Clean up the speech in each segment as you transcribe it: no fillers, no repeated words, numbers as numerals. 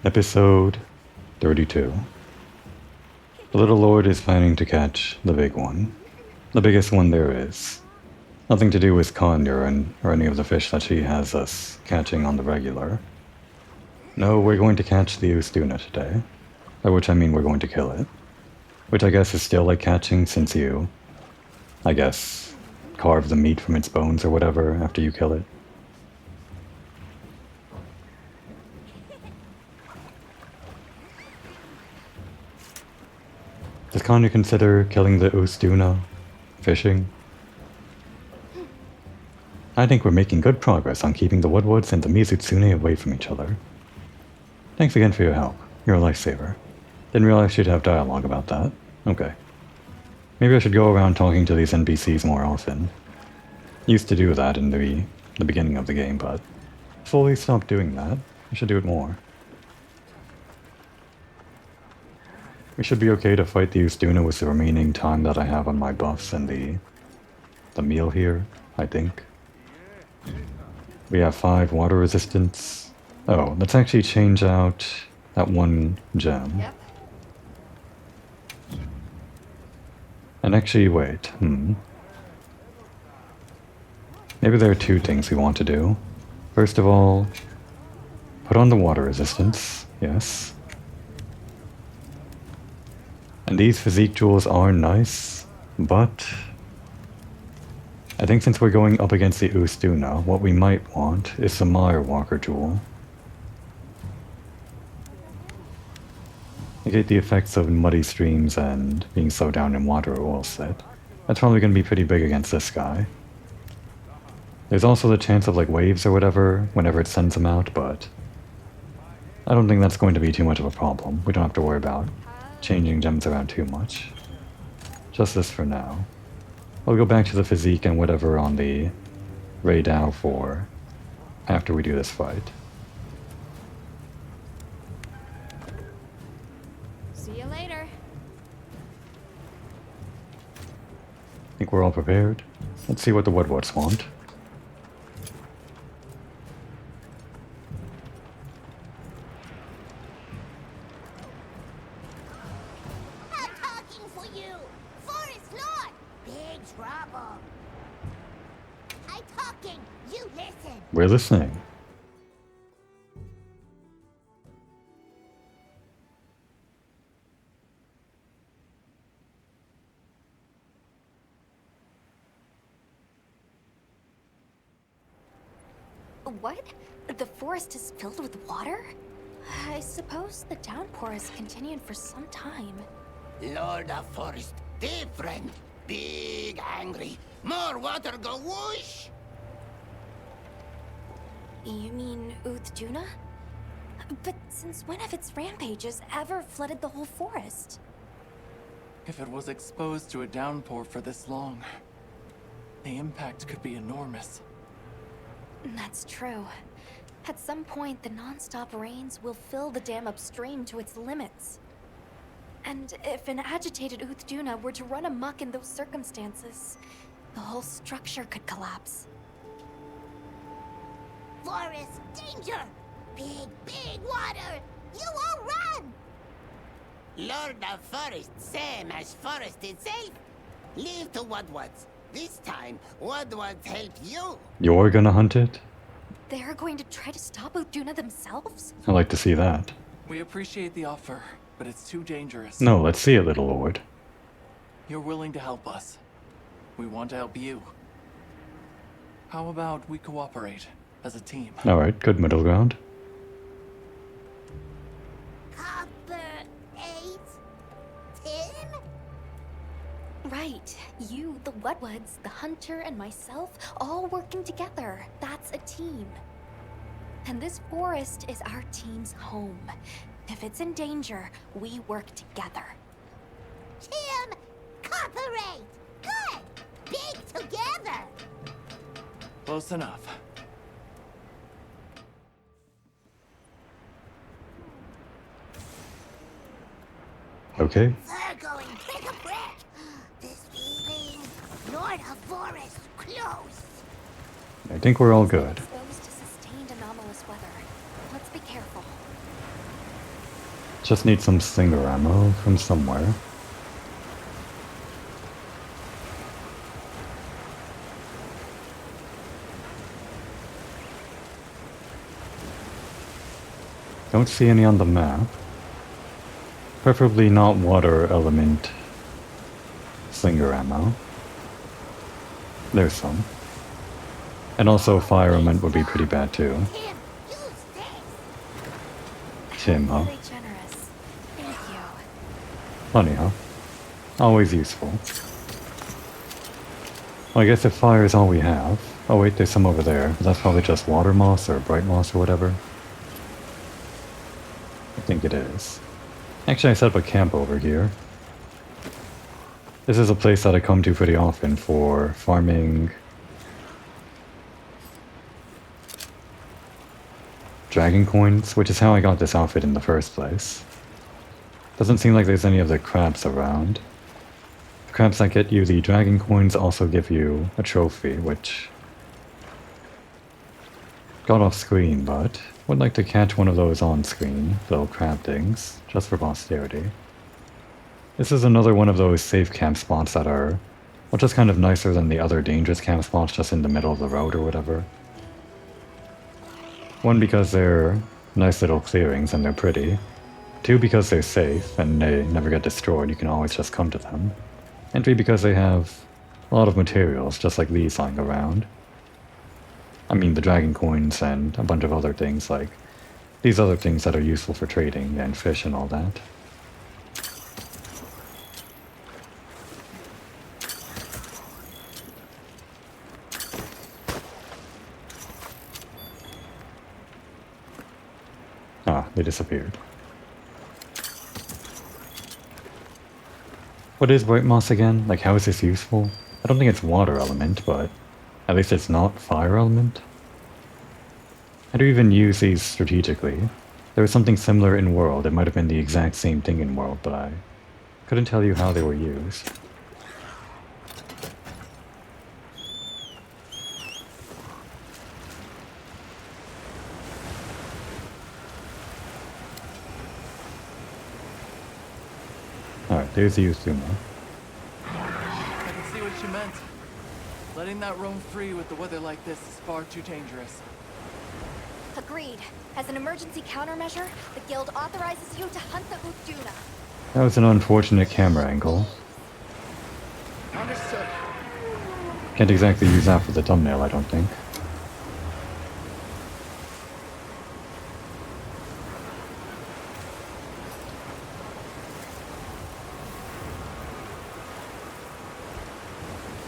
Episode 32. The little lord is planning to catch the big one. The biggest one there is. Nothing to do with Conure or any of the fish that she has us catching on the regular. No, we're going to catch the Duna today. By which I mean we're going to kill it. Which I guess is still like catching since you, I guess, carve the meat from its bones or whatever after you kill it. Does Conure consider killing the Duna fishing? I think we're making good progress on keeping the Woodwoods and the Mizutsune away from each other. Thanks again for your help. You're a lifesaver. Didn't realize you'd have dialogue about that. Okay. Maybe I should go around talking to these NPCs more often. Used to do that in the beginning of the game, but slowly stopped doing that. I should do it more. We should be okay to fight the Duna with the remaining time that I have on my buffs and the meal here, I think. We have 5 water resistance. Oh, let's actually change out that one gem. Yep. And actually, wait, Maybe there are 2 things we want to do. First of all, put on the water resistance, yes. And these physique jewels are nice, but I think since we're going up against the Duna, what we might want is the Mire Walker jewel. Negate the effects of muddy streams and being slowed down in water or oil set. That's probably going to be pretty big against this guy. There's also the chance of like waves or whatever whenever it sends them out, but I don't think that's going to be too much of a problem. We don't have to worry about changing gems around too much. Just this for now. I'll go back to the physique and whatever on the Raidao for after we do this fight. See you later. I think we're all prepared. Let's see what the Woodwards want. We're listening. What? The forest is filled with water? I suppose the downpour has continued for some time. Lord of Forest, different. Big angry. More water go whoosh. You mean Duna? But since when have its rampages ever flooded the whole forest? If it was exposed to a downpour for this long, the impact could be enormous. That's true. At some point, the non-stop rains will fill the dam upstream to its limits. And if an agitated Duna were to run amok in those circumstances, the whole structure could collapse. Forest danger! Big water! You all run! Lord of Forest, same as forest itself. Leave to Woodwards. This time, Woodwards help you. You're gonna hunt it? They're going to try to stop Duna themselves? I'd like to see that. We appreciate the offer, but it's too dangerous. No, let's see it, little lord. You're willing to help us. We want to help you. How about we cooperate as a team? Alright, good middle ground. Copper 8? 10? Right. You, the Woodwoods, the hunter, and myself, all working together. That's a team. And this forest is our team's home. If it's in danger, we work together. Team cooperate! Good! Big together! Close enough. Okay. We're going brick-a-brick! This feeling, Lord of Forest, close! I think we're all good. Exposed to sustained anomalous weather. Let's be careful. Just need some slinger ammo from somewhere. Don't see any on the map. Preferably not water element slinger ammo. There's some. And also fire element would be pretty bad too. Tim, use this. Tim, huh? Really generous. Thank you. Funny, huh? Always useful. Well, I guess if fire is all we have... Oh wait, there's some over there. That's probably just water moss or bright moss or whatever. I think it is. Actually, I set up a camp over here. This is a place that I come to pretty often for farming... dragon coins, which is how I got this outfit in the first place. Doesn't seem like there's any other crabs around. The crabs that get you the dragon coins also give you a trophy, which... got off screen, but would like to catch one of those on screen, little crab things, just for posterity. This is another one of those safe camp spots that are, well, just kind of nicer than the other dangerous camp spots just in the middle of the road or whatever. One, because they're nice little clearings and they're pretty. Two, because they're safe and they never get destroyed, you can always just come to them. And three, because they have a lot of materials, just like these lying around. I mean, the dragon coins and a bunch of other things, like these other things that are useful for trading and fish and all that. Ah, they disappeared. What is bright moss again? Like, how is this useful? I don't think it's water element, but at least it's not fire element. How do you even use these strategically? There was something similar in World. It might have been the exact same thing in World, but I couldn't tell you how they were used. Alright, there's the Duna. I can see what you meant. Letting that roam free with the weather like this is far too dangerous. Agreed. As an emergency countermeasure, the guild authorizes you to hunt the Duna. That was an unfortunate camera angle. Understood. Can't exactly use that for the thumbnail, I don't think.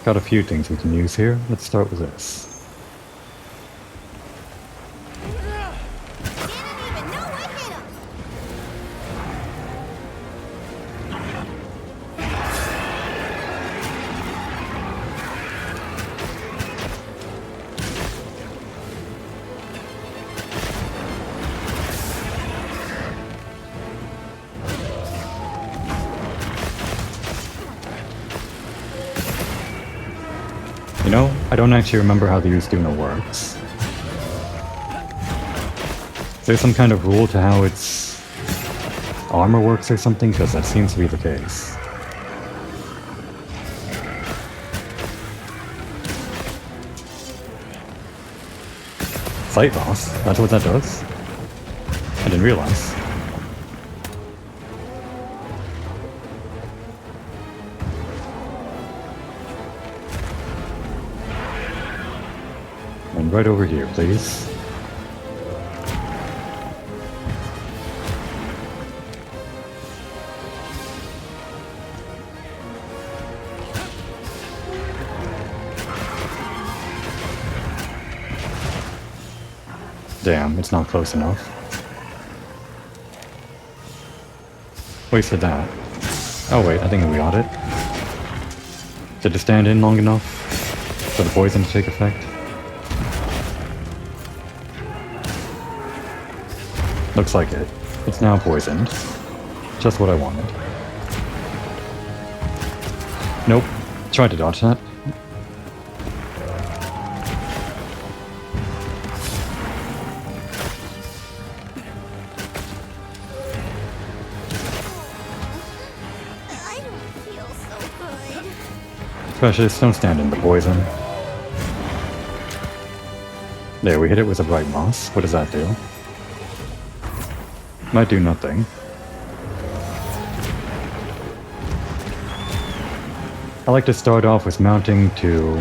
Got a few things we can use here. Let's start with this. Didn't even know I hit him. You know, I don't actually remember how the Duna works. Is there some kind of rule to how its armor works or something? Because that seems to be the case. Sight loss? That's what that does? I didn't realize. And right over here, please. Damn, it's not close enough. Wasted that. Oh wait, I think we got it. Did it stand in long enough for the poison to take effect? Looks like it. It's now poisoned. Just what I wanted. Nope. Tried to dodge that. Precious, don't stand in the poison. There, we hit it with a bright moss. What does that do? Might do nothing. I like to start off with mounting to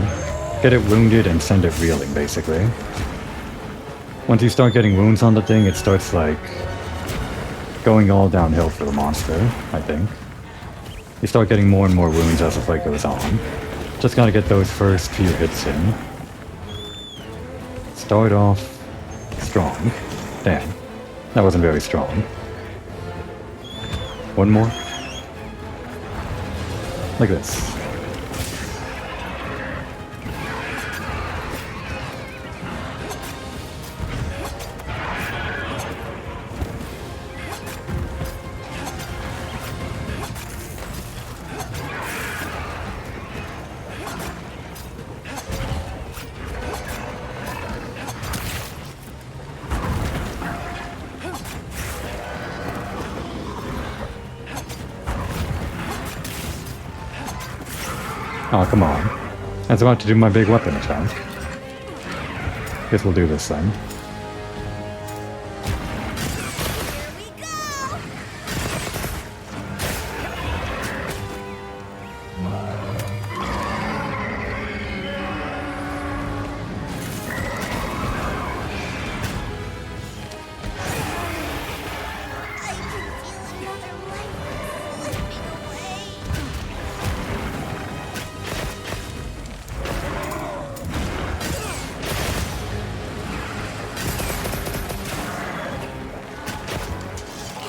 get it wounded and send it reeling, basically. Once you start getting wounds on the thing, it starts, like, going all downhill for the monster, I think. You start getting more and more wounds as the fight goes on. Just gotta get those first few hits in. Start off strong. Damn. That wasn't very strong. One more. Like this. Oh, come on. I was about to do my big weapon attack. Guess we'll do this then.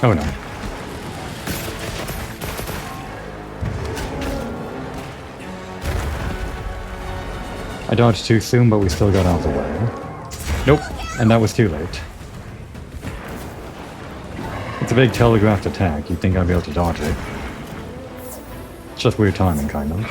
Oh no. I dodged too soon, but we still got out of the way. Nope, and that was too late. It's a big telegraphed attack. You'd think I'd be able to dodge it. It's just weird timing, kind of.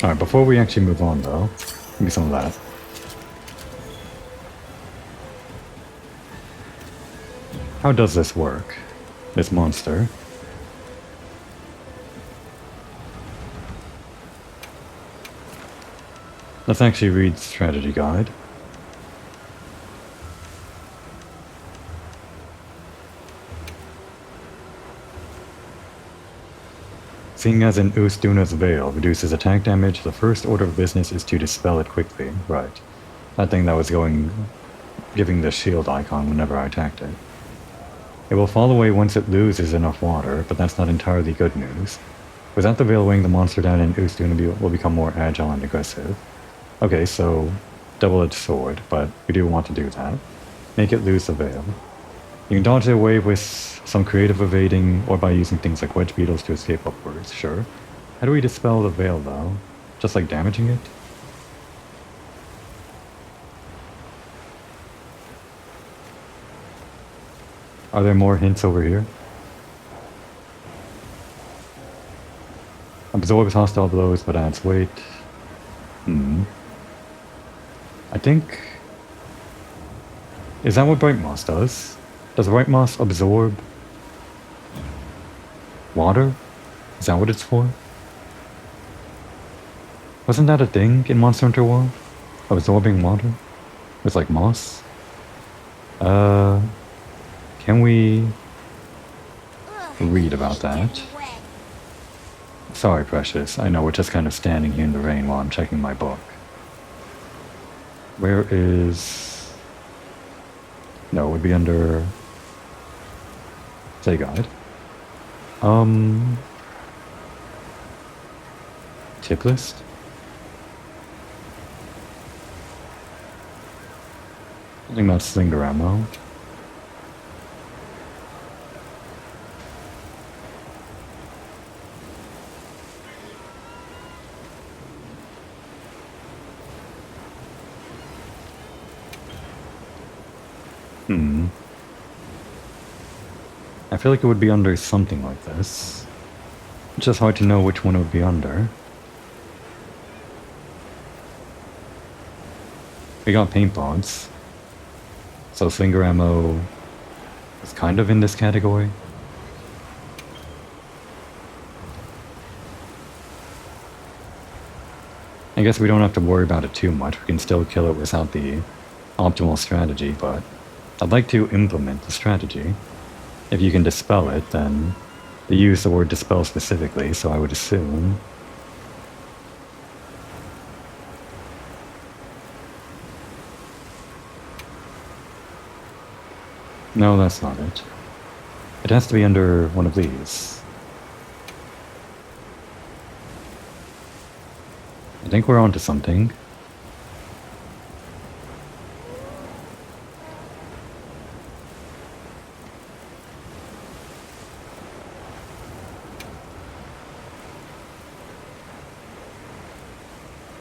Alright, before we actually move on though, give me some of that. How does this work? This monster? Let's actually read the strategy guide. Seeing as an Duna's Veil reduces attack damage, the first order of business is to dispel it quickly. Right. That thing that was giving the shield icon whenever I attacked it. It will fall away once it loses enough water, but that's not entirely good news. Without the Veil weighing the monster down, an Duna will become more agile and aggressive. Okay, so double-edged sword, but we do want to do that. Make it lose the Veil. You can dodge it away with some creative evading, or by using things like wedge beetles to escape upwards, sure. How do we dispel the Veil, though? Just like damaging it? Are there more hints over here? Absorbs hostile blows, but adds weight. I think... Is that what Bright Moss does? Does Bright Moss absorb water? Is that what it's for? Wasn't that a thing in Monster Hunter World? Absorbing water? With like moss? Can we read about that? Sorry, Precious. I know we're just kind of standing here in the rain while I'm checking my book. Where is... No, it would be under... Say guide. Tip list? I think that's slinger ammo. I feel like it would be under something like this. It's just hard to know which one it would be under. We got paint pods. So slinger ammo is kind of in this category. I guess we don't have to worry about it too much. We can still kill it without the optimal strategy, but I'd like to implement the strategy. If you can dispel it, then they use the word dispel specifically, so I would assume. No, that's not it. It has to be under one of these. I think we're onto something.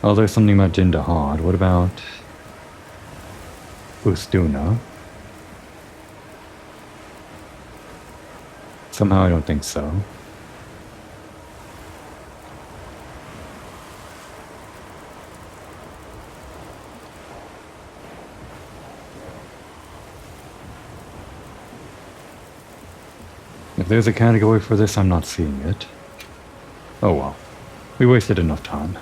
Oh, there's something about Jindahad. What about Duna? Somehow I don't think so. If there's a category for this, I'm not seeing it. Oh well. We wasted enough time.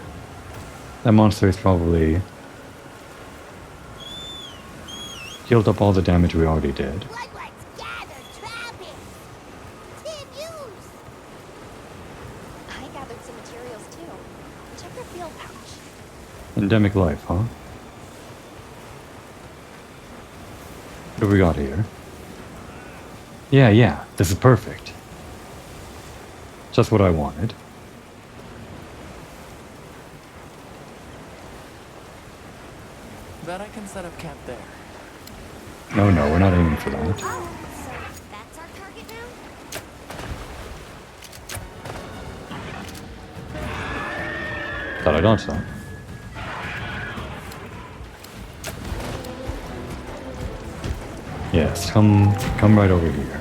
That monster is probably healed up all the damage we already did. I gathered some materials too. Check your field pouch. Endemic life, huh? What have we got here? Yeah, this is perfect. Just what I wanted. Bet I can set up camp there. No, we're not aiming for that. Oh, so that's our target now? Thought I dodged that. Yes, come right over here.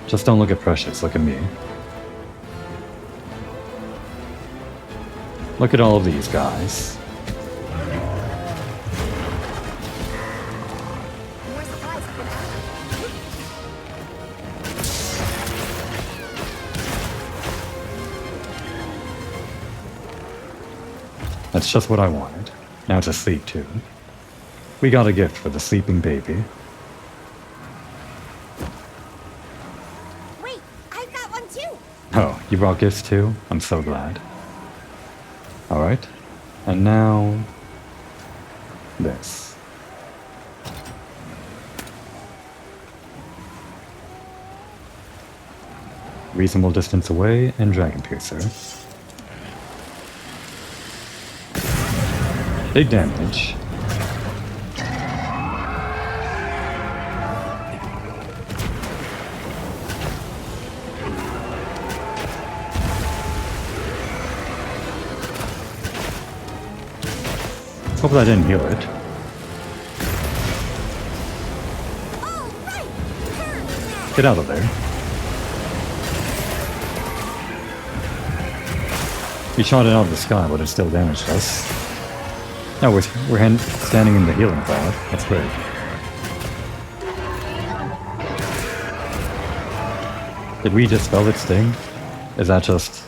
Just don't look at Precious, look at me. Look at all of these guys. More supplies have been added. That's just what I wanted. Now it's asleep too. We got a gift for the sleeping baby. Wait, I've got one too. Oh, you brought gifts too? I'm so glad. Alright. And now... this. Reasonable distance away and Dragon Piercer. Big damage. Hope that didn't heal it. Get out of there. We shot it out of the sky, but it still damaged us. No, we're standing in the healing cloud. That's great. Did we dispel its sting? Is that just...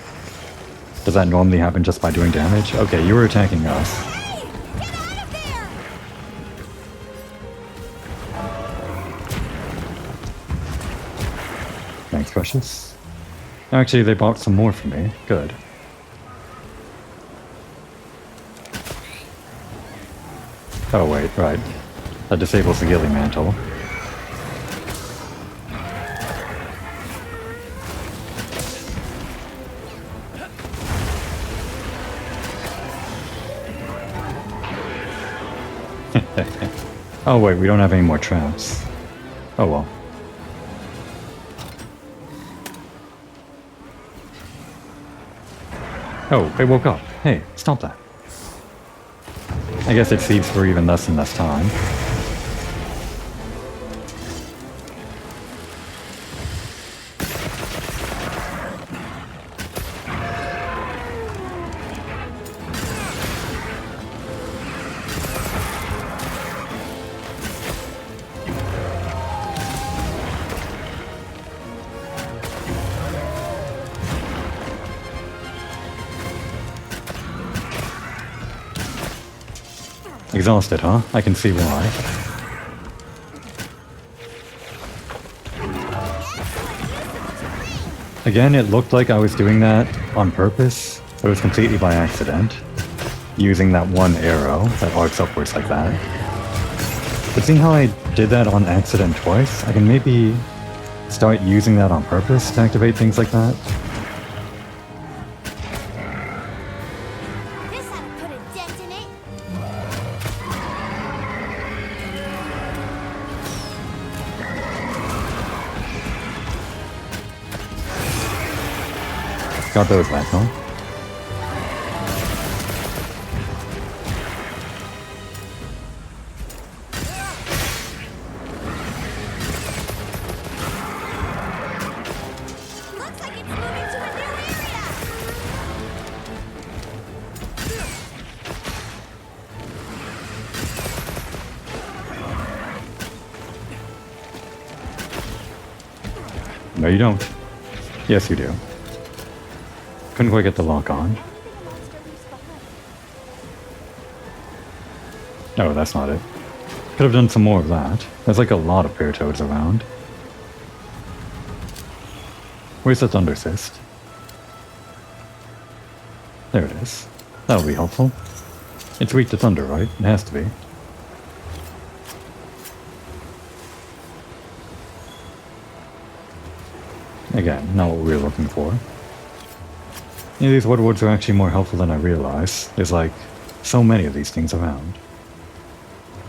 does that normally happen just by doing damage? Okay, you were attacking us. Thanks, Precious. Actually, they bought some more for me. Good. Oh wait, right. That disables the healing mantle. Oh wait, we don't have any more traps. Oh well. Oh, they woke up. Hey, stop that. I guess it sleeps for even less and less time. Exhausted, huh? I can see why. Again, it looked like I was doing that on purpose, but it was completely by accident. Using that one arrow that arcs upwards like that. But seeing how I did that on accident twice, I can maybe start using that on purpose to activate things like that. This ought to put a dent in it. Got those back, huh? Looks like it's moving to a new area. No, you don't. Yes, you do. Couldn't quite get the lock on. Anything a monster leaves behind. No, that's not it. Could have done some more of that. There's like a lot of toads around. Where's the Thunder Cyst? There it is. That'll be helpful. It's weak to thunder, right? It has to be. Again, not what we were looking for. Yeah, these woodwoods are actually more helpful than I realized. There's like so many of these things around.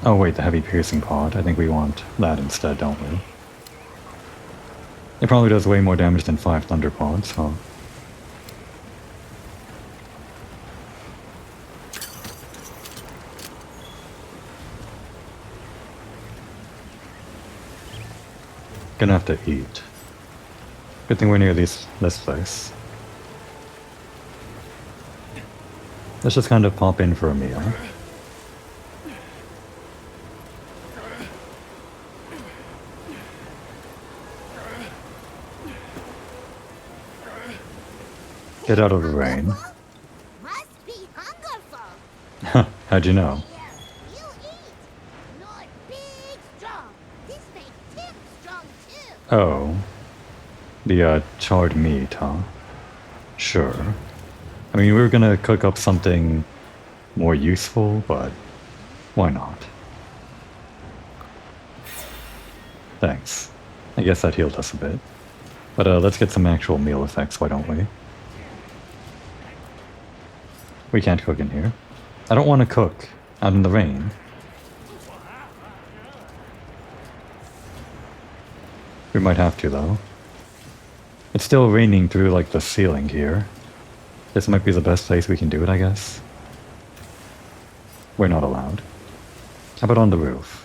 Oh wait, the heavy piercing pod. I think we want that instead, don't we? It probably does way more damage than 5 thunder pods, huh? Gonna have to eat. Good thing we're near this place. Let's just kind of pop in for a meal. Get out of the rain. Must be hungerful. How'd you know? You eat. Not big strong. This makes Tim strong too. Oh. The, charred meat, huh? Sure. I mean, we were gonna cook up something more useful, but why not? Thanks. I guess that healed us a bit. But, let's get some actual meal effects, why don't we? We can't cook in here. I don't want to cook out in the rain. We might have to, though. It's still raining through, like, the ceiling here. This might be the best place we can do it, I guess. We're not allowed. How about on the roof?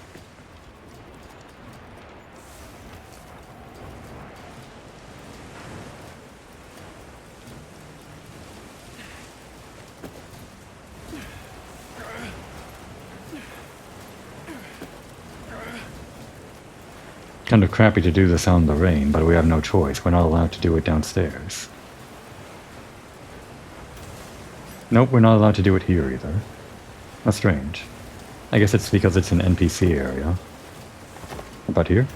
Kind of crappy to do this out in the rain, but we have no choice. We're not allowed to do it downstairs. Nope, we're not allowed to do it here either. That's strange. I guess it's because it's an NPC area. About here?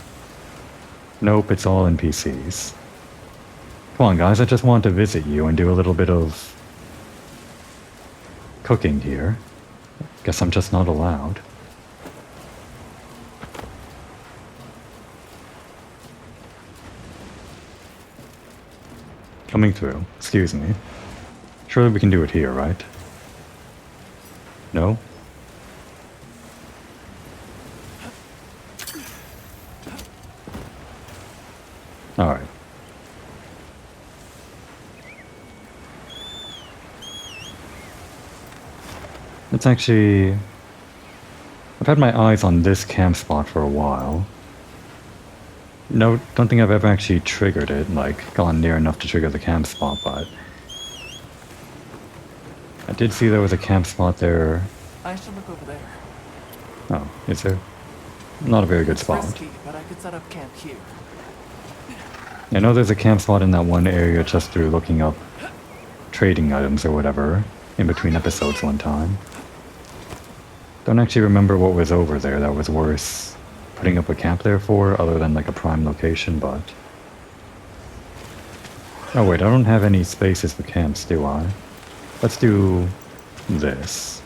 Nope, it's all NPCs. Come on guys, I just want to visit you and do a little bit of cooking here. Guess I'm just not allowed. Coming through. Excuse me. Surely we can do it here, right? No? Alright. It's actually... I've had my eyes on this camp spot for a while. No, don't think I've ever actually triggered it, like, gone near enough to trigger the camp spot, but... I did see there was a camp spot there. I should look over there. Oh, is there? Not a very good It's spot. risky, but I could set up camp here. I know there's a camp spot in that one area just through looking up trading items or whatever in between episodes one time. Don't actually remember what was over there that was worth putting up a camp there for, other than like a prime location, but... Oh wait, I don't have any spaces for camps, do I? Let's do this.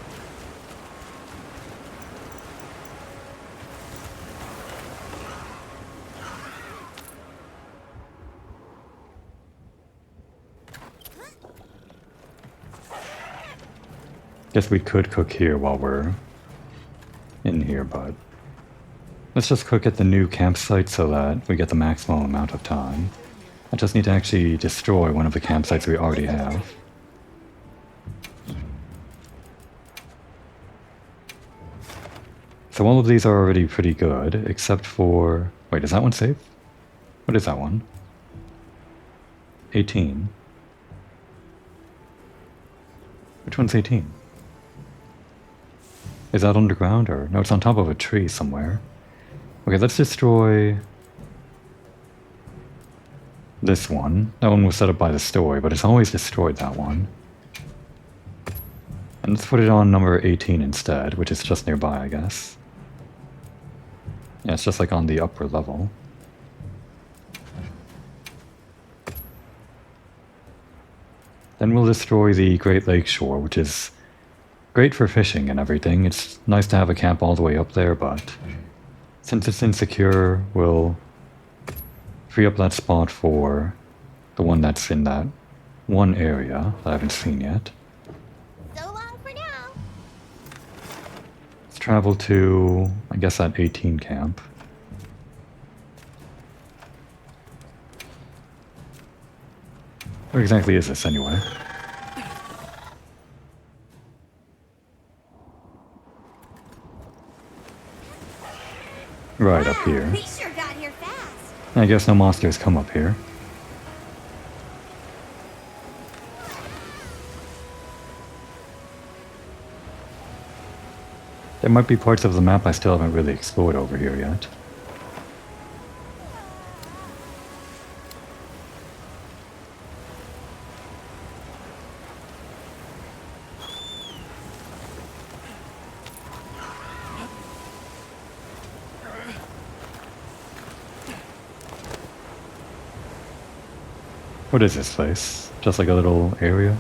Guess we could cook here while we're in here, but let's just cook at the new campsite so that we get the maximum amount of time. I just need to actually destroy one of the campsites we already have. So all of these are already pretty good, except for... Wait, is that one safe? What is that one? 18. Which one's 18? Is that underground or... No, it's on top of a tree somewhere. Okay, let's destroy... this one. That one was set up by the story, but it's always destroyed that one. And let's put it on number 18 instead, which is just nearby, I guess. Yeah, it's just like on the upper level. Then we'll destroy the Great Lake Shore, which is great for fishing and everything. It's nice to have a camp all the way up there, but since it's insecure, we'll free up that spot for the one that's in that one area that I haven't seen yet. So long for now. Let's travel to, I guess, that 18 camp. Where exactly is this anyway? Right up here. We sure got here fast. I guess no monsters come up here. There might be parts of the map I still haven't really explored over here yet. What is this place? Just like a little area?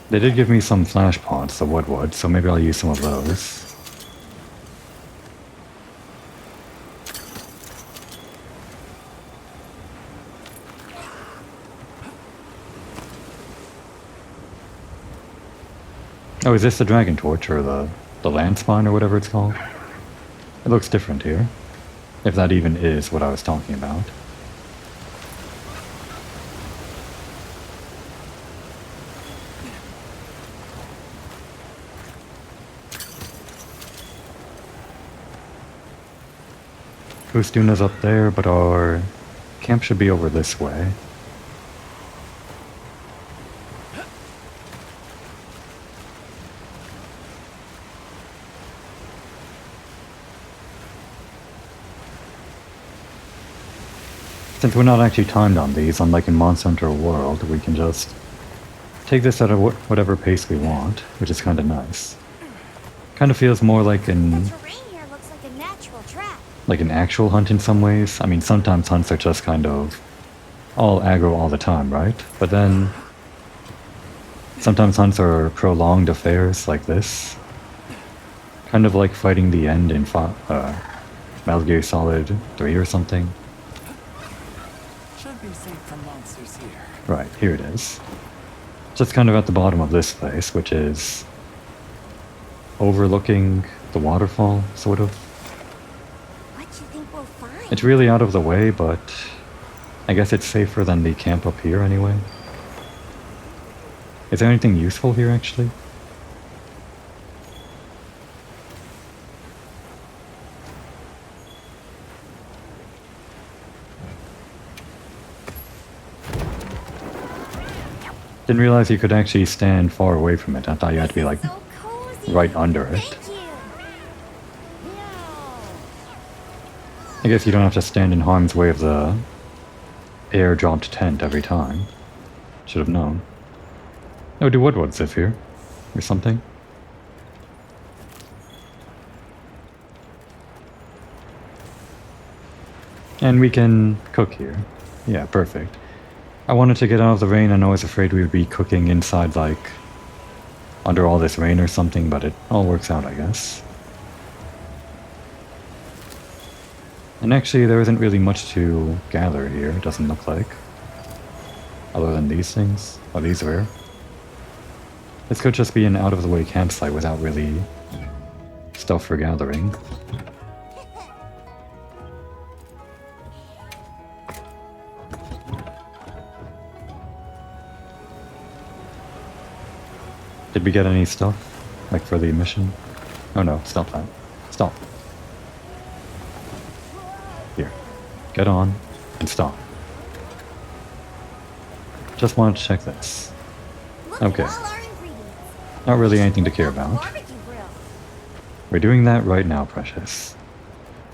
They did give me some flash pods, the wood, so maybe I'll use some of those. Oh, is this the dragon torch or the land spine or whatever it's called? It looks different here. If that even is what I was talking about. Duna's up there, but our camp should be over this way. Since we're not actually timed on these, unlike in Monster Hunter World, we can just take this at whatever pace we want, which is kind of nice. Kind of feels more like The terrain here looks like a natural trap. like an actual hunt in some ways. I mean, sometimes hunts are just kind of all aggro all the time, right? But then sometimes hunts are prolonged affairs like this. Kind of like fighting the end in Metal Gear Solid 3 or something. Should be safe from monsters here. Right, here it is. Just kind of at the bottom of this place, which is overlooking the waterfall, sort of. What you think we'll find? It's really out of the way, but I guess it's safer than the camp up here anyway. Is there anything useful here, actually? Didn't realize you could actually stand far away from it. I thought you had to be like So cozy. right under it. Thank you. I guess you don't have to stand in harm's way of the air-dropped tent every time. Should have known. Oh, do woodwoods live here? Or something? And we can cook here. Yeah, perfect. I wanted to get out of the rain and I was afraid we would be cooking inside, like, under all this rain or something, but it all works out, I guess. And actually, there isn't really much to gather here, it doesn't look like. Other than these things. Oh, these are rare. This could just be an out-of-the-way campsite without really stuff for gathering. Did we get any stuff? Like for the mission? Oh no, stop that. Stop. Here. Get on and stop. Just wanted to check this. Okay. Not really anything to care about. We're doing that right now, Precious.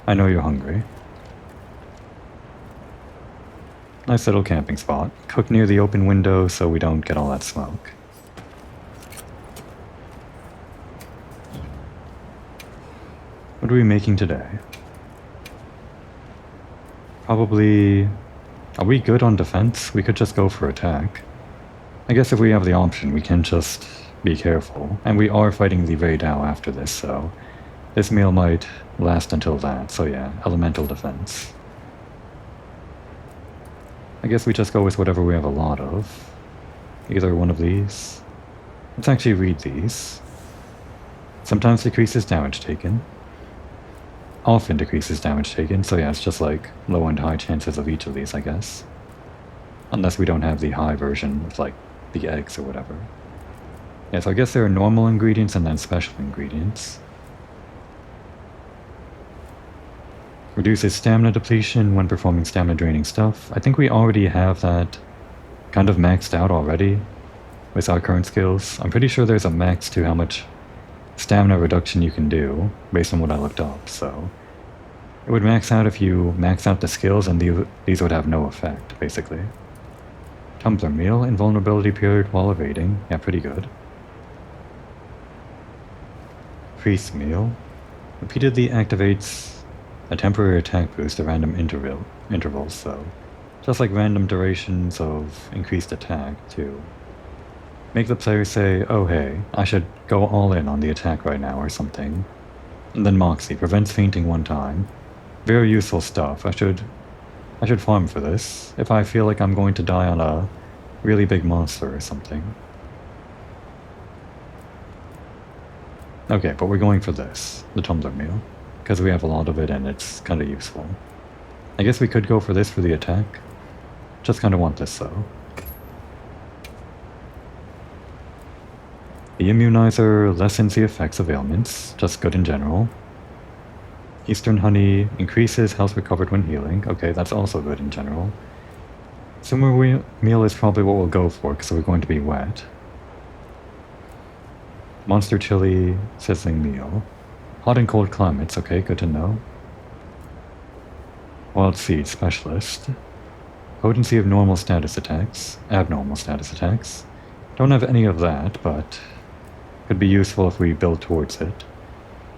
I know you're hungry. Nice little camping spot. Cook near the open window so we don't get all that smoke. What are we making today? Probably... Are we good on defense? We could just go for attack. I guess if we have the option, we can just be careful. And we are fighting the Raidao after this, so... This meal might last until that, so yeah, elemental defense. I guess we just go with whatever we have a lot of. Either one of these. Let's actually read these. Sometimes decreases damage taken. Often decreases damage taken, so yeah, it's just like low and high chances of each of these, I guess. Unless we don't have the high version with like the eggs or whatever. Yeah, so I guess there are normal ingredients and then special ingredients. Reduces stamina depletion when performing stamina draining stuff. I think we already have that kind of maxed out already with our current skills. I'm pretty sure there's a max to how much stamina reduction you can do, based on what I looked up, so... It would max out if you max out the skills, and these would have no effect, basically. Tumbler meal, invulnerability period while evading. Yeah, pretty good. Priest meal. Repeatedly activates a temporary attack boost at random intervals, so... Just like random durations of increased attack, too. Make the player say, oh hey, I should go all in on the attack right now or something. And then Moxie, prevents fainting one time. Very useful stuff. I should farm for this, if I feel like I'm going to die on a really big monster or something. Okay, but we're going for this, the tumbler meal, because we have a lot of it and it's kind of useful. I guess we could go for this for the attack. Just kind of want this though. The immunizer lessens the effects of ailments, just good in general. Eastern honey increases health recovered when healing. Okay, that's also good in general. Summer meal is probably what we'll go for, because we're going to be wet. Monster chili, sizzling meal. Hot and cold climates, okay, good to know. Wild seed specialist. Potency of normal status attacks, abnormal status attacks. Don't have any of that, but... could be useful if we build towards it.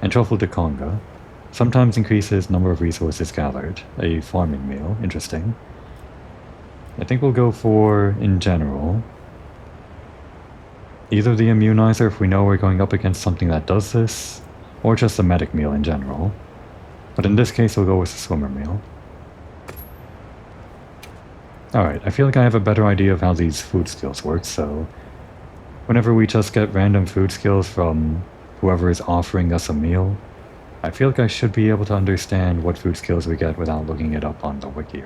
And Truffle de Conga. Sometimes increases number of resources gathered. A farming meal. Interesting. I think we'll go for, in general, either the immunizer if we know we're going up against something that does this, or just a medic meal in general. But in this case we'll go with the swimmer meal. Alright, I feel like I have a better idea of how these food skills work, so... whenever we just get random food skills from whoever is offering us a meal, I feel like I should be able to understand what food skills we get without looking it up on the wiki.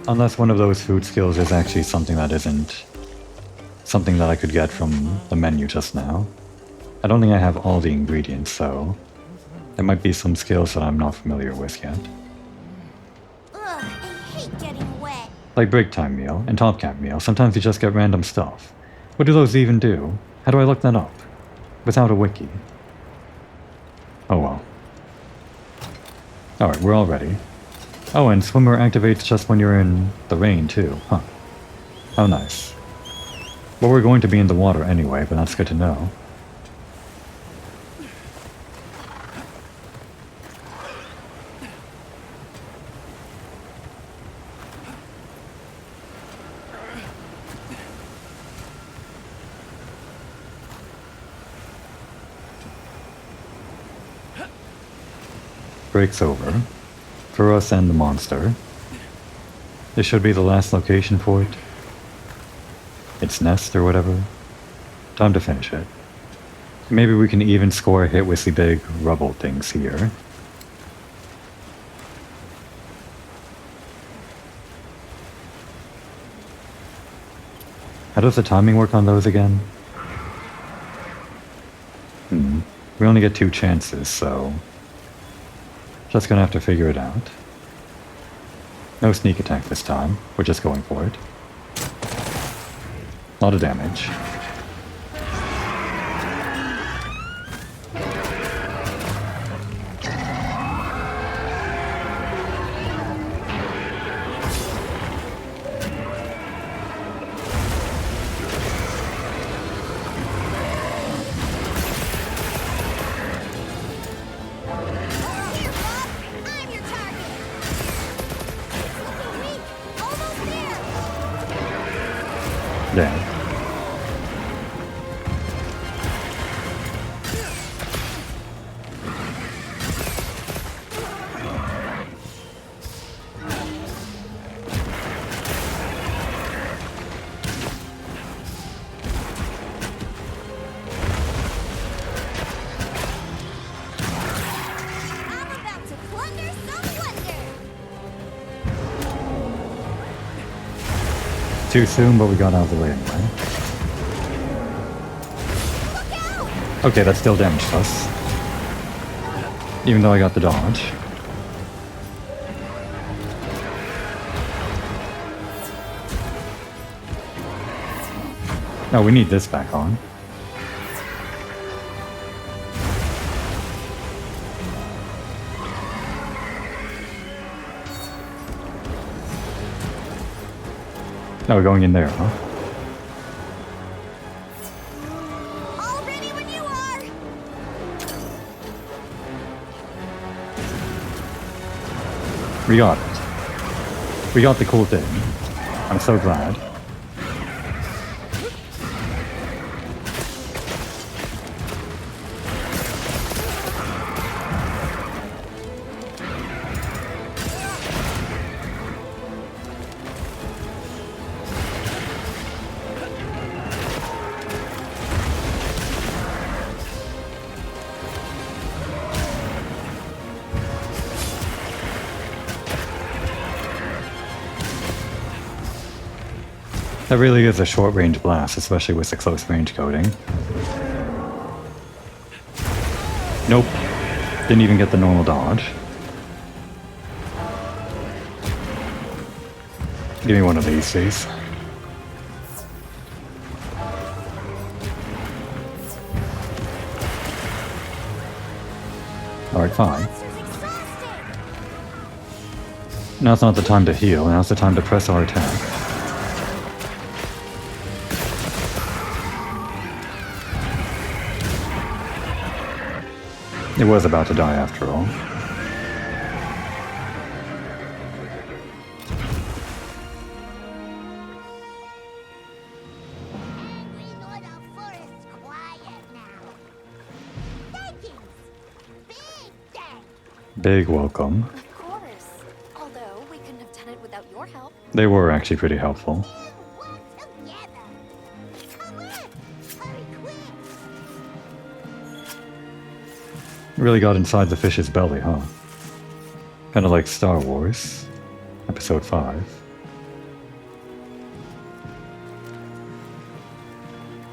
Unless one of those food skills is actually something that isn't something that I could get from the menu just now. I don't think I have all the ingredients, so there might be some skills that I'm not familiar with yet. Ugh, I hate getting wet. Like break time meal and top cap meal, sometimes you just get random stuff. What do those even do? How do I look that up? Without a wiki. Oh well. Alright, we're all ready. Oh, and swimmer activates just when you're in the rain too, huh. How nice. Well, we're going to be in the water anyway, but that's good to know. Breaks over. For us and the monster. This should be the last location for it. Its nest or whatever. Time to finish it. Maybe we can even score a hit with the big rubble things here. How does the timing work on those again? We only get 2 chances, so... just gonna have to figure it out. No sneak attack this time. We're just going for it. A lot of damage. Damn. Too soon, but we got out of the way anyway. Okay, that still damaged us. Even though I got the dodge. No, we need this back on. No, we're going in there, huh? All ready when you are. We got it. We got the cool thing. I'm so glad. That really is a short-range blast, especially with the close-range coating. Nope. Didn't even get the normal dodge. Give me one of these, please. Alright, fine. Now's not the time to heal, now's the time to press our attack. It was about to die after all. Big welcome. Of course. Although we couldn't have done it without your help. They were actually pretty helpful. Really got inside the fish's belly, huh? Kinda like Star Wars. Episode 5.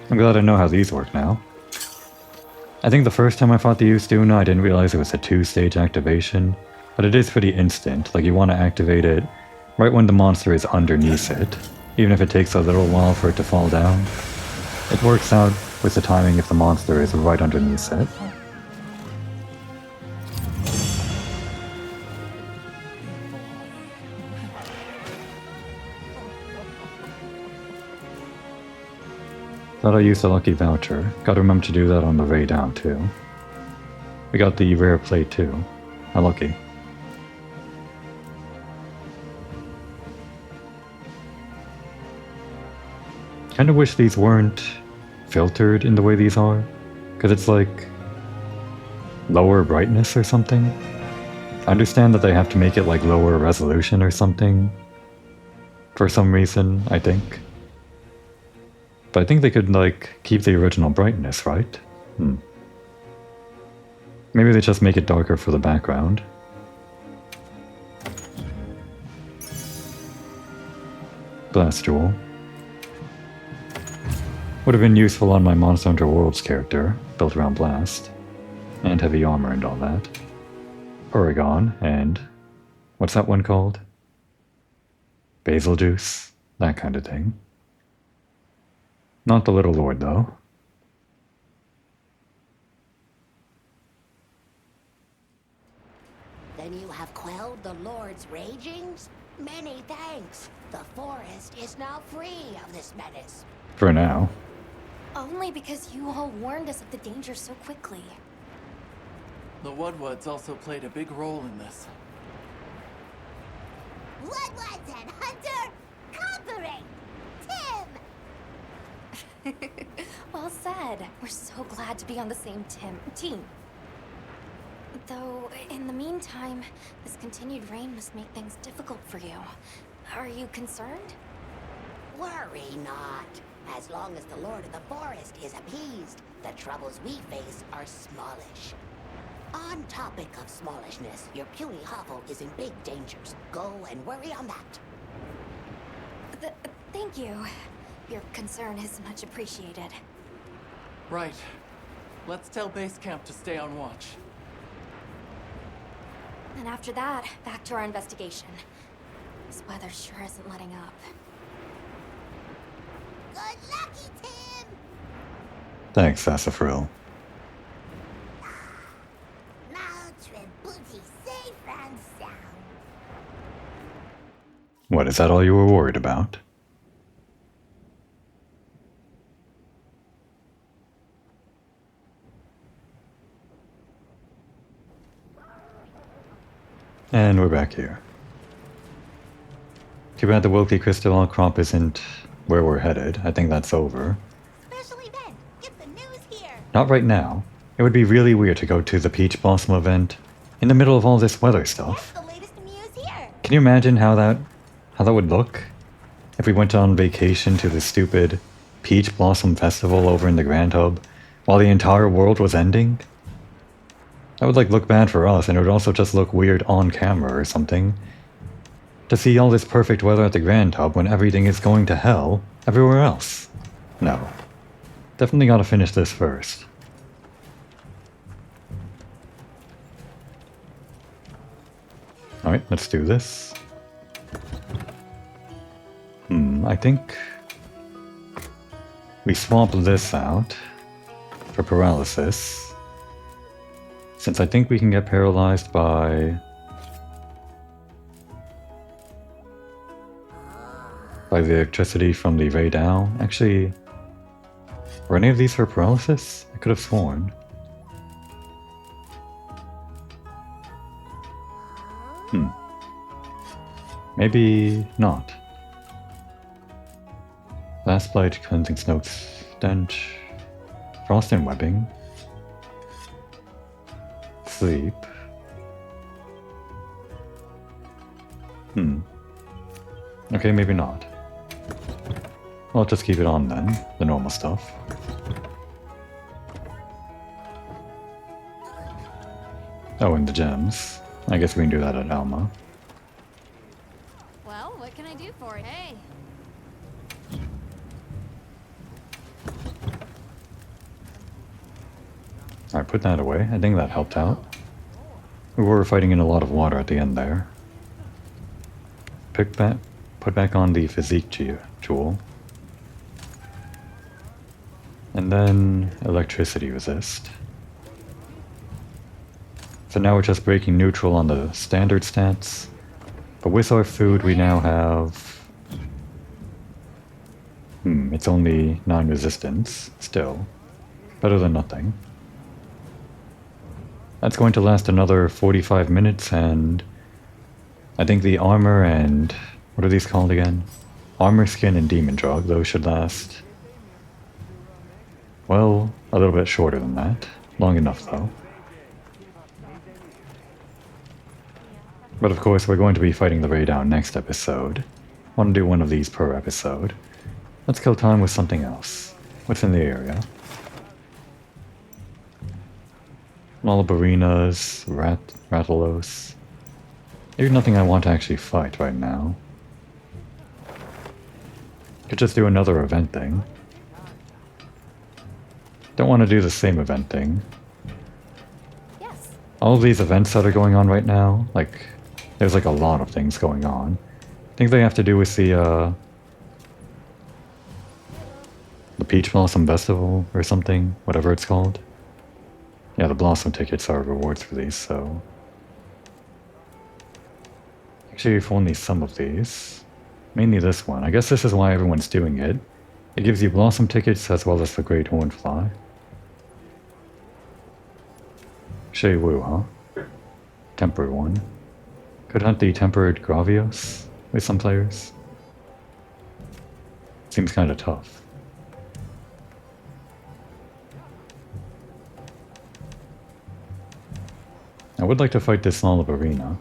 I'm glad I know how these work now. I think the first time I fought the Duna, I didn't realize it was a 2-stage activation, but it is pretty instant. Like, you want to activate it right when the monster is underneath it, even if it takes a little while for it to fall down. It works out with the timing if the monster is right underneath it. Thought I used a lucky voucher. Gotta remember to do that on the way down too. We got the rare plate too. How lucky. Kinda wish these weren't filtered in the way these are. Cause it's like lower brightness or something. I understand that they have to make it like lower resolution or something. For some reason, I think. But I think they could like keep the original brightness, right? Maybe they just make it darker for the background. Blast Jewel. Would have been useful on my Monster Hunter Worlds character, built around Blast. And heavy armor and all that. Oregon, and... what's that one called? Basil juice? That kind of thing. Not the Little Lord, though. Then you have quelled the Lord's ragings? Many thanks. The forest is now free of this menace. For now. Only because you all warned us of the danger so quickly. The Woodwoods also played a big role in this. Woodwoods and Hunter, cooperate! Tim! Well said. We're so glad to be on the same team. Though, in the meantime, this continued rain must make things difficult for you. Are you concerned? Worry not. As long as the Lord of the Forest is appeased, the troubles we face are smallish. On topic of smallishness, your puny hovel is in big dangers. Go and worry on that. Thank you. Your concern is much appreciated. Right. Let's tell base camp to stay on watch. And after that, back to our investigation. This weather sure isn't letting up. Good lucky, Tim! Thanks, Sassafrill. Mount with booty safe and sound. What, is that all you were worried about? And we're back here. Too bad the Wilkie Crystal crop isn't where we're headed. I think that's over. Special event! Get the news here! Not right now. It would be really weird to go to the Peach Blossom event in the middle of all this weather stuff. That's the latest news here! Can you imagine how that would look? If we went on vacation to the stupid Peach Blossom Festival over in the Grand Hub while the entire world was ending? That would like look bad for us, and it would also just look weird on camera or something. To see all this perfect weather at the Grand Hub when everything is going to hell everywhere else. No. Definitely gotta finish this first. Alright, let's do this. I think we swap this out for paralysis. Since I think we can get paralyzed by the electricity from the Ray Dow. Actually, were any of these for paralysis? I could have sworn. Maybe not. Last Blight, Cleansing Snow Stench, Frost and Webbing, Sleep. Okay, maybe not. I'll just keep it on then, the normal stuff. Oh, and the gems. I guess we can do that at Alma. Well, what can I do for you? Hey. Alright, put that away. I think that helped out. We were fighting in a lot of water at the end there. Put back on the physique jewel. And then electricity resist. So now we're just breaking neutral on the standard stats. But with our food we now have It's only 9 resistance. Still. Better than nothing. That's going to last another 45 minutes, and I think the armor and... what are these called again? Armor skin and demon drug, those should last... well, a little bit shorter than that. Long enough, though. But of course, we're going to be fighting the Raydown next episode. I want to do one of these per episode. Let's kill time with something else. What's in the area? Lolliparinas, Rathalos. There's nothing I want to actually fight right now. Could just do another event thing. Don't want to do the same event thing. Yes. All of these events that are going on right now, like, there's like a lot of things going on. I think they have to do with the Peach Blossom Festival or something, whatever it's called. Yeah, the Blossom tickets are rewards for these, so... actually, for only some of these. Mainly this one. I guess this is why everyone's doing it. It gives you Blossom tickets as well as the Great Hornfly. Shay Wu, huh? Tempered one. Could hunt the Tempered Gravios with some players. Seems kinda tough. I would like to fight this Lollipirina.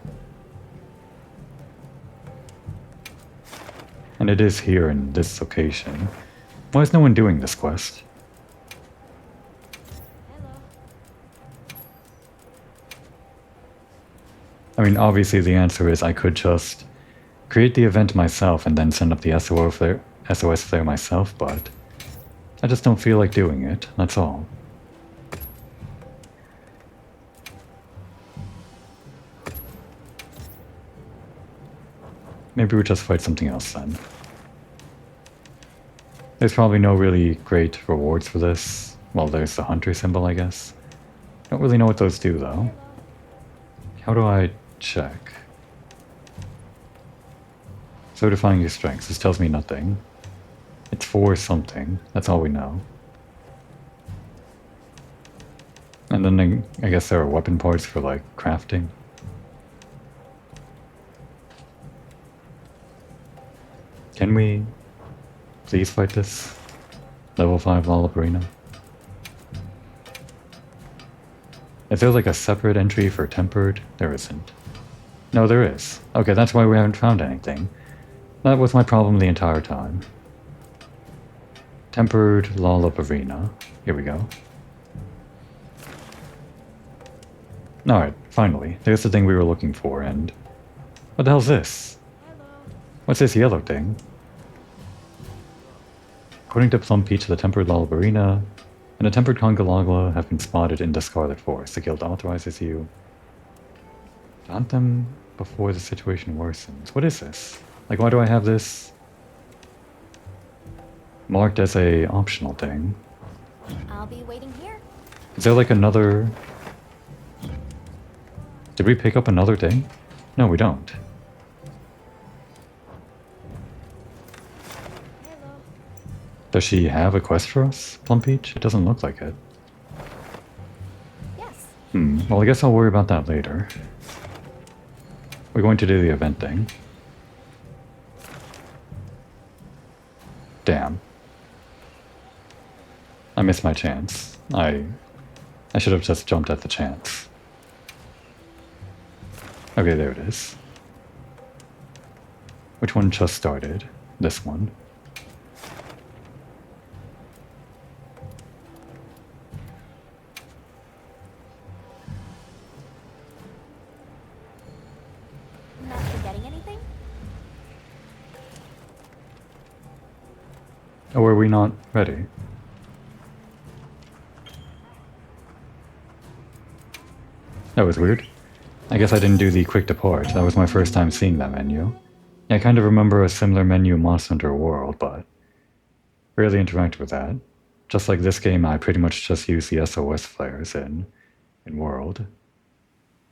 And it is here in this location. Why is no one doing this quest? I mean, obviously the answer is I could just create the event myself and then send up the SOS flare myself, but I just don't feel like doing it, that's all. Maybe we just fight something else then. There's probably no really great rewards for this. Well, there's the hunter symbol, I guess. Don't really know what those do, though. How do I check? Certifying your strengths. This tells me nothing. It's for something. That's all we know. And then I guess there are weapon parts for, like, crafting. Can we please fight this? Level 5 Lollipirina? Is there like a separate entry for Tempered? There isn't. No, there is. Okay, that's why we haven't found anything. That was my problem the entire time. Tempered Lollipirina. Here we go. Alright, finally. There's the thing we were looking for, and... what the hell's this? What's this yellow thing? According to Plum Peach, the Tempered Lollipirina and the Tempered Congalagla have been spotted in the Scarlet Forest. The guild authorizes you to hunt them before the situation worsens. What is this? Like, why do I have this marked as a optional thing? I'll be waiting here. Is there like another... did we pick up another thing? No, we don't. Does she have a quest for us, Plum Peach? It doesn't look like it. Yes. Well, I guess I'll worry about that later. We're going to do the event thing. Damn. I missed my chance. I should have just jumped at the chance. Okay, there it is. Which one just started? This one. Not forgetting anything? Oh, are we not ready? That was weird. I guess I didn't do the quick depart. That was my first time seeing that menu. Yeah, I kind of remember a similar menu in Monster Hunter World, but rarely interact with that. Just like this game, I pretty much just use the SOS flares in World.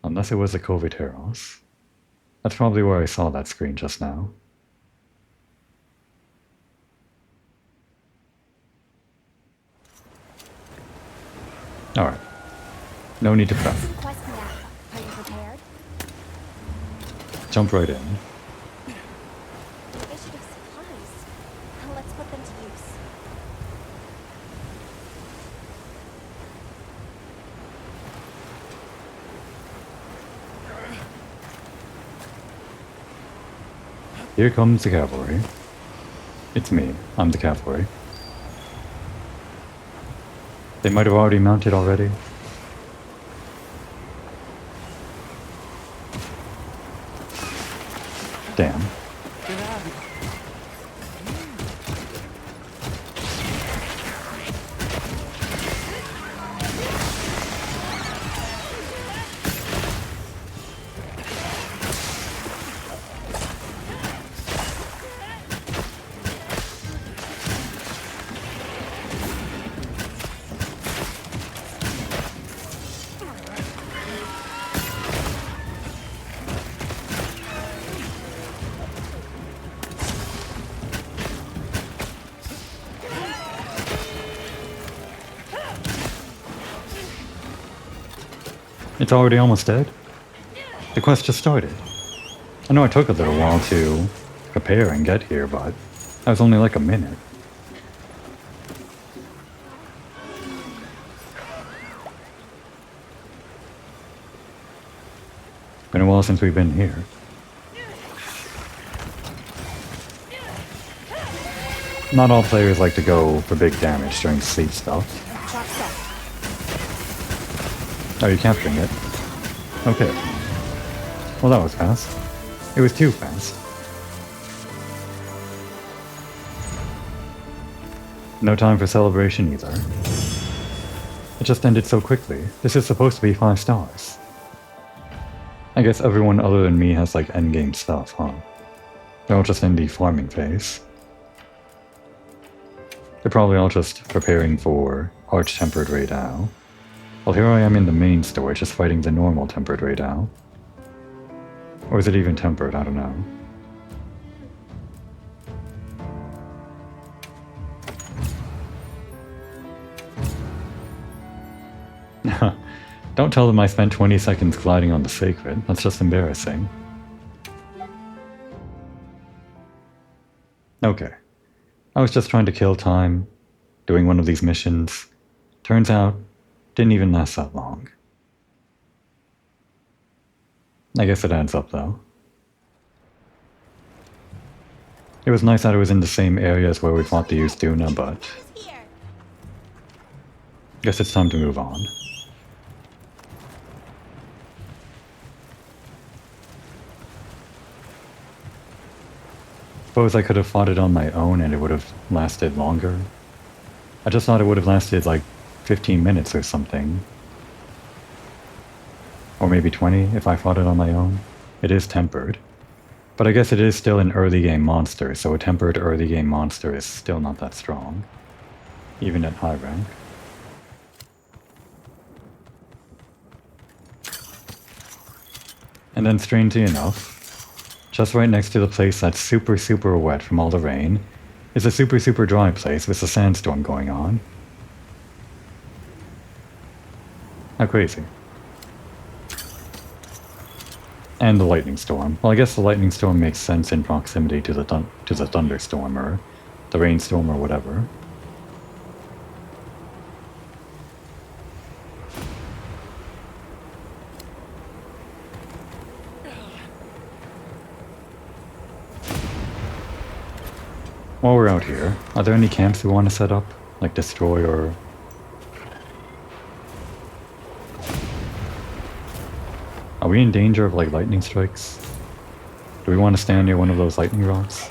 Unless it was the Coviteros. That's probably where I saw that screen just now. No need to prep. Quest map. Are you prepared? Jump right in. Issued of supplies. Let's put them to use. Here comes the cavalry. It's me. I'm the cavalry. They might have already mounted already. Damn. Get out of here. It's already almost dead? The quest just started. I know it took a little while to prepare and get here, but that was only like a minute. Been a while since we've been here. Not all players like to go for big damage during sleep spell. Oh, you're capturing it? Okay. Well, that was fast. It was too fast. No time for celebration either. It just ended so quickly. This is supposed to be 5 stars. I guess everyone other than me has like endgame stuff, huh? They're all just in the farming phase. They're probably all just preparing for Arch-Tempered Raid Owl. Well, here I am in the main store, just fighting the normal Tempered Raid Owl. Or is it even tempered? I don't know. Don't tell them I spent 20 seconds gliding on the Sacred. That's just embarrassing. Okay. I was just trying to kill time, doing one of these missions. Turns out, didn't even last that long. I guess it adds up though. It was nice that it was in the same area as where we fought the used Duna, but guess it's time to move on. Suppose I could have fought it on my own and it would have lasted longer. I just thought it would have lasted like 15 minutes or something. Or maybe 20 if I fought it on my own. It is tempered. But I guess it is still an early game monster, so a tempered early game monster is still not that strong. Even at high rank. And then strangely enough, just right next to the place that's super wet from all the rain, is a super dry place with a sandstorm going on. How crazy. And the lightning storm. Well, I guess the lightning storm makes sense in proximity to the thunderstorm or the rainstorm or whatever. While we're out here, are there any camps we want to set up? Like destroy or... Are we in danger of like lightning strikes? Do we want to stand near one of those lightning rods?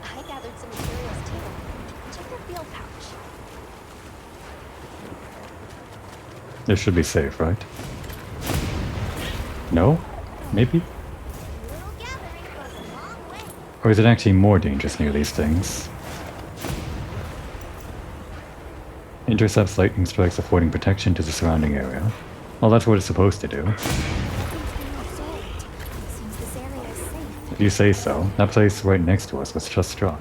I gathered some materials too. Check your field pouch. This should be safe, right? No? Maybe? Little gathering goes a long way. Or is it actually more dangerous near these things? Intercepts lightning strikes, affording protection to the surrounding area. Well, that's what it's supposed to do. Seems this area is safe. If you say so. That place right next to us was just struck.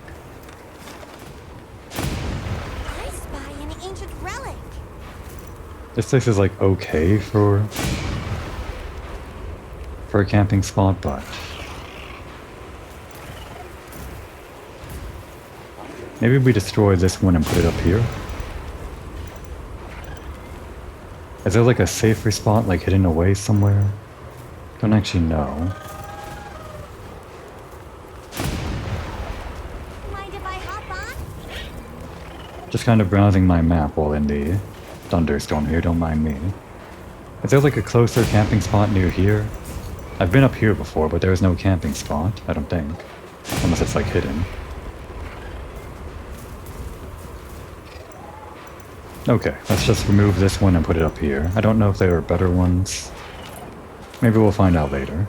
I spy an ancient relic. This place is like okay for a camping spot, but maybe we destroy this one and put it up here. Is there like a safer spot, like hidden away somewhere? Don't actually know. Mind if I hop on? Just kind of browsing my map while in the thunderstorm here, don't mind me. Is there like a closer camping spot near here? I've been up here before, but there's no camping spot, I don't think. Unless it's like hidden. Okay, let's just remove this one and put it up here. I don't know if there are better ones. Maybe we'll find out later.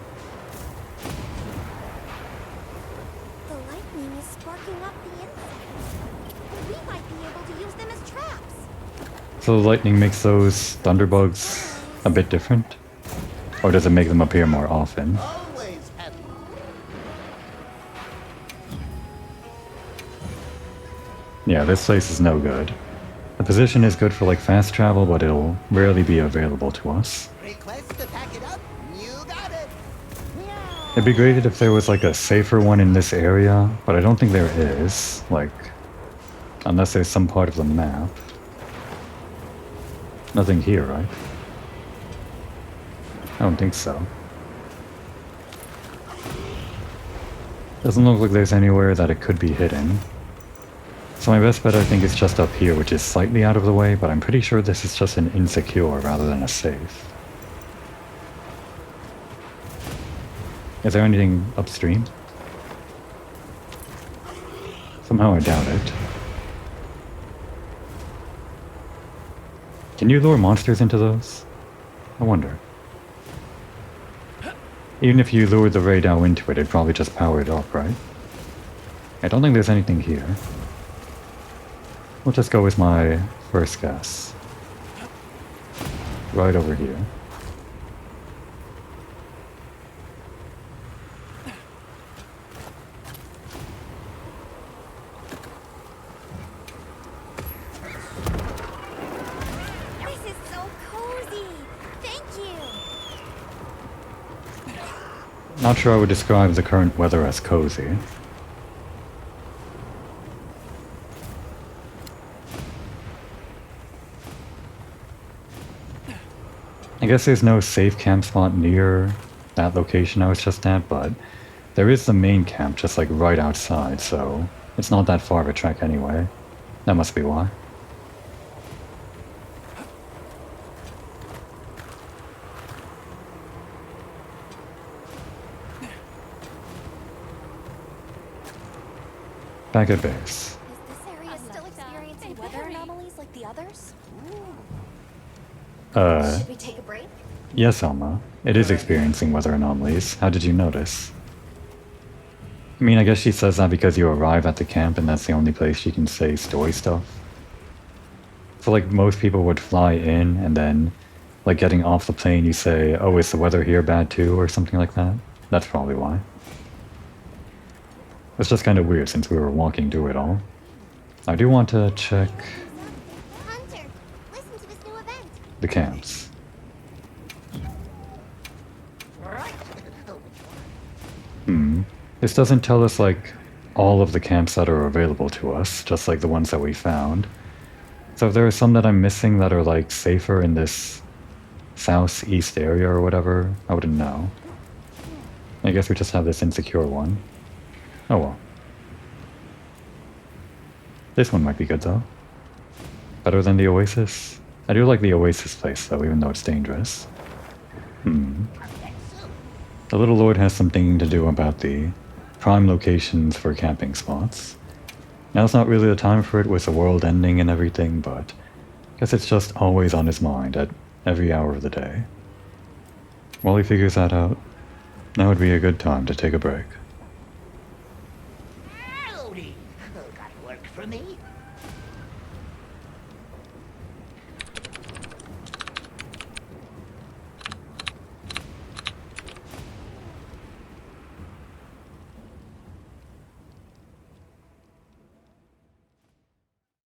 The lightning is sparking up the insects. We might be able to use them as traps. So the lightning makes those thunderbugs a bit different? Or does it make them appear more often? Always happy. Yeah, this place is no good. The position is good for like fast travel, but it'll rarely be available to us. Request to pack it up? You got it. It'd be great if there was like a safer one in this area, but I don't think there is. Like, unless there's some part of the map. Nothing here, right? I don't think so. Doesn't look like there's anywhere that it could be hidden. So my best bet I think is just up here, which is slightly out of the way, but I'm pretty sure this is just an insecure rather than a safe. Is there anything upstream? Somehow I doubt it. Can you lure monsters into those? I wonder. Even if you lured the radar into it, it'd probably just power it up, right? I don't think there's anything here. We'll just go with my first guess. Right over here. This is so cozy. Thank you. Not sure I would describe the current weather as cozy. I guess there's no safe camp spot near that location I was just at, but there is the main camp just like right outside, so it's not that far of a trek anyway. That must be why. Back at base. Is this area still experiencing weather anomalies like the others? Should we take a break? Yes, Alma. It is experiencing weather anomalies. How did you notice? I mean, I guess she says that because you arrive at the camp and that's the only place she can say story stuff. So like most people would fly in and then like getting off the plane you say, oh, is the weather here bad too or something like that? That's probably why. It's just kind of weird since we were walking through it all. I do want to check Hunter, listen to this new event. the camps. This doesn't tell us like all of the camps that are available to us, just like the ones that we found. So if there are some that I'm missing that are like safer in this southeast area or whatever, I wouldn't know. I guess we just have this insecure one. Oh well. This one might be good though. Better than the Oasis? I do like the Oasis place though, even though it's dangerous. The Little Lord has some thinking to do about the prime locations for camping spots. Now it's not really the time for it with the world ending and everything, but I guess it's just always on his mind at every hour of the day. While he figures that out, now would be a good time to take a break.